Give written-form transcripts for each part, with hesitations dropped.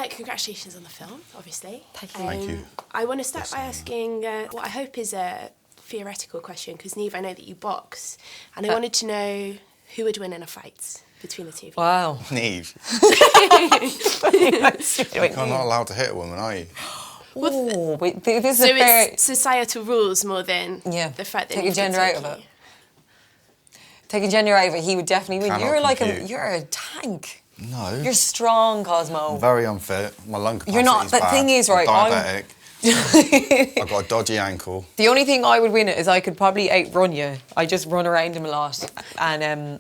Congratulations on the film, obviously. Thank you. Thank you. I want to start by asking what I hope is a theoretical question, because Niamh, I know that you box, and I wanted to know who would win in a fight between the two of you. Wow. Niamh, Wait, you're not allowed to hit a woman, are you? oh, wait, this So is a fair... it's societal rules more than Yeah. the fact that Taking Niamh gender could out of take it. Taking gender out of it, he would definitely win. Cannot You're like compute. you're a tank. No. You're strong, Cosmo. Very unfit. My lung capacity You're not- is the bad. thing is, right, I'm I'm- diabetic. I've got a dodgy ankle. The only thing I would win it is I could probably outrun you. I just run around him a lot, and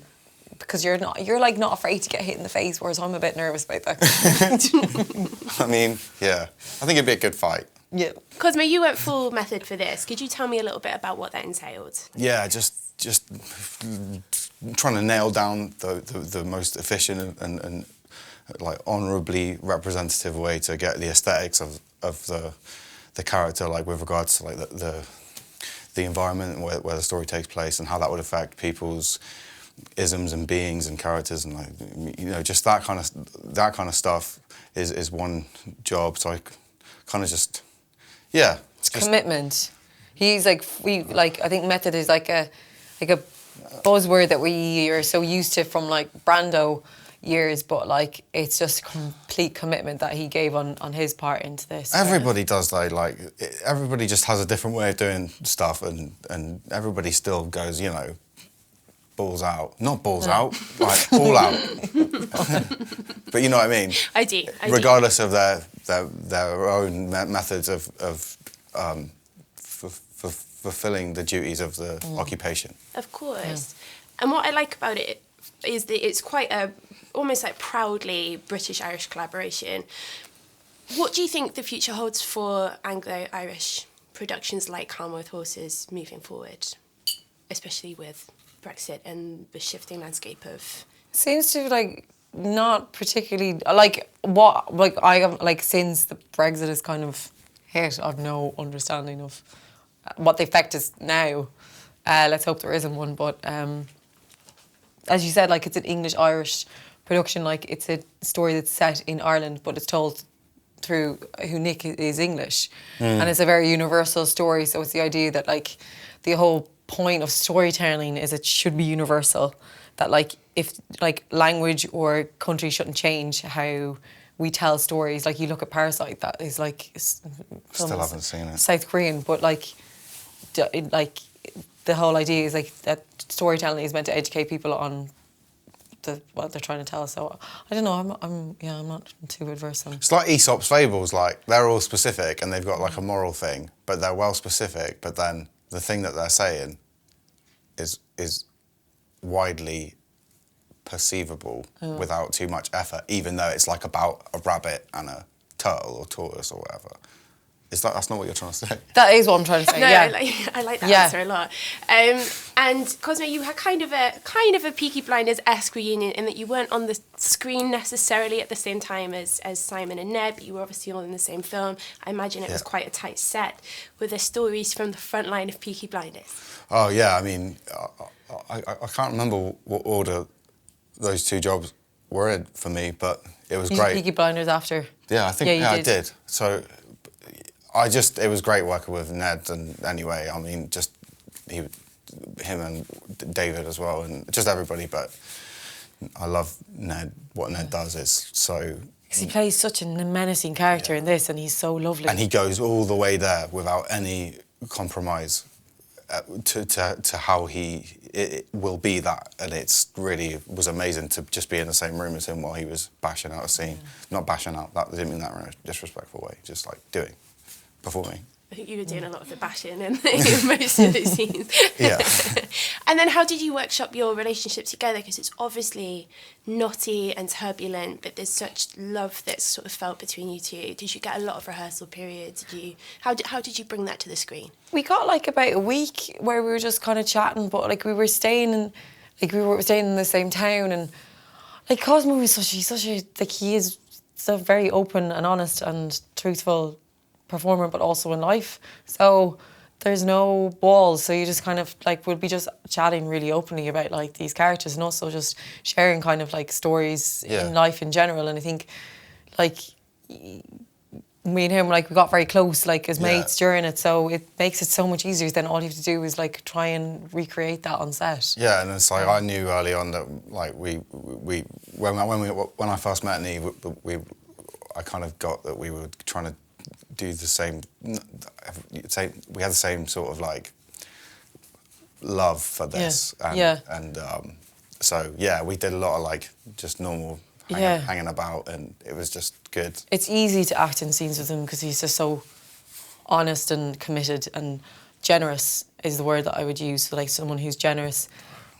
because you're like not afraid to get hit in the face, whereas I'm a bit nervous about that. I mean, yeah. I think it'd be a good fight. Yeah. Cosmo, you went full method for this. Could you tell me a little bit about what that entailed? Yeah, just trying to nail down the most efficient and like honourably representative way to get the aesthetics of the character, like with regards to like the environment where the story takes place and how that would affect people's isms and beings and characters, and like, you know, just that kind of stuff is one job. So I kind of just, yeah, It's commitment. He's like I think method is like a buzzword that we are so used to from like Brando years, but like it's just complete commitment that he gave on his part into this. Everybody does though, like everybody just has a different way of doing stuff, and everybody still goes, you know, balls out. Not balls out, like all out. But you know what I mean? I do. Regardless of their own methods of fulfilling the duties of the occupation. Of course. And what I like about it is that it's quite a almost like proudly British-Irish collaboration. What do you think the future holds for Anglo-Irish productions like Calm with Horses moving forward, especially with Brexit and the shifting landscape of... Seems to like not particularly like what like I have like since the Brexit is kind of hit, I've no understanding of what the effect is now. Let's hope there isn't one, but as you said, like it's an English-Irish production, like it's a story that's set in Ireland, but it's told through who Nick is English, and it's a very universal story. So it's the idea that like the whole point of storytelling is it should be universal. That like if like language or country shouldn't change how we tell stories. Like you look at Parasite, that is like Still haven't seen it. South Korean, but like the whole idea is like that storytelling is meant to educate people on what they're trying to tell. So I don't know. I'm not too adverse on. It's like Aesop's fables. Like they're all specific and they've got like a moral thing, but they're well specific. But then the thing that they're saying is widely perceivable without too much effort, even though it's like about a rabbit and a turtle or tortoise or whatever. That's not what you're trying to say? That is what I'm trying to say. No, yeah, I like that answer a lot. And Cosmo, you had kind of a Peaky Blinders-esque reunion in that you weren't on the screen necessarily at the same time as Simon and Ned, but you were obviously all in the same film. I imagine it was quite a tight set. Were there stories from the front line of Peaky Blinders? Oh yeah, I mean, I can't remember what order those two jobs were in for me, but it was great. Peaky Blinders after. Yeah, I think Yeah, I did. So it was great working with Ned, and anyway, I mean, just him and David as well, and just everybody. But I love Ned. What Ned does is so. Because he plays such a menacing character in this, and he's so lovely. And he goes all the way there without any compromise to how it will be that, and it's really was amazing to just be in the same room as him while he was bashing out a scene. Not bashing out. That didn't mean that in a disrespectful way. Just like performing. I think you were doing a lot of the bashing in most of the scenes. Yeah. And then how did you workshop your relationship together? Because it's obviously knotty and turbulent, but there's such love that's sort of felt between you two. Did you get a lot of rehearsal periods? How did you bring that to the screen? We got like about a week where we were just kind of chatting, but like we were staying in the same town, and like Cosmo is he is so very open and honest and truthful performer, but also in life. So there's no walls, so you just kind of like would be just chatting really openly about like these characters, and also just sharing kind of like stories in life in general. And I think like me and him, like, we got very close, like, as Yeah. mates during it, so it makes it so much easier. Then all you have to do is, like, try and recreate that on set. Yeah, and it's like I knew early on that like when I first met Niamh, I kind of got that we were trying to do the same. Say we had the same sort of like love for this. And so yeah, we did a lot of like just normal hanging about, and it was just good. It's easy to act in scenes with him because he's just so honest and committed, and generous is the word that I would use. So like someone who's generous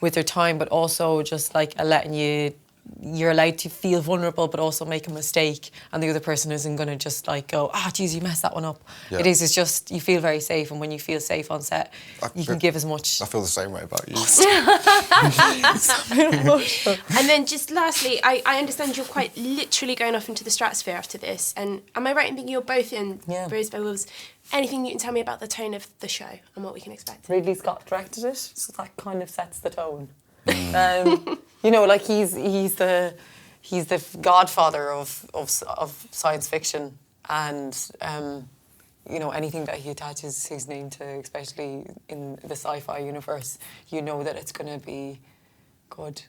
with their time, but also just like letting you're allowed to feel vulnerable, but also make a mistake, and the other person isn't going to just like go, geez, you messed that one up. Yeah. It's just, you feel very safe, and when you feel safe on set, you can give as much. I feel the same way about you. And then just lastly, I understand you're quite literally going off into the stratosphere after this, and am I right in thinking you're both in Bruised by Wolves? Anything you can tell me about the tone of the show and what we can expect? Ridley Scott directed it, so that kind of sets the tone. You know, like he's the godfather of science fiction, and you know, anything that he attaches his name to, especially in the sci-fi universe, you know that it's going to be good.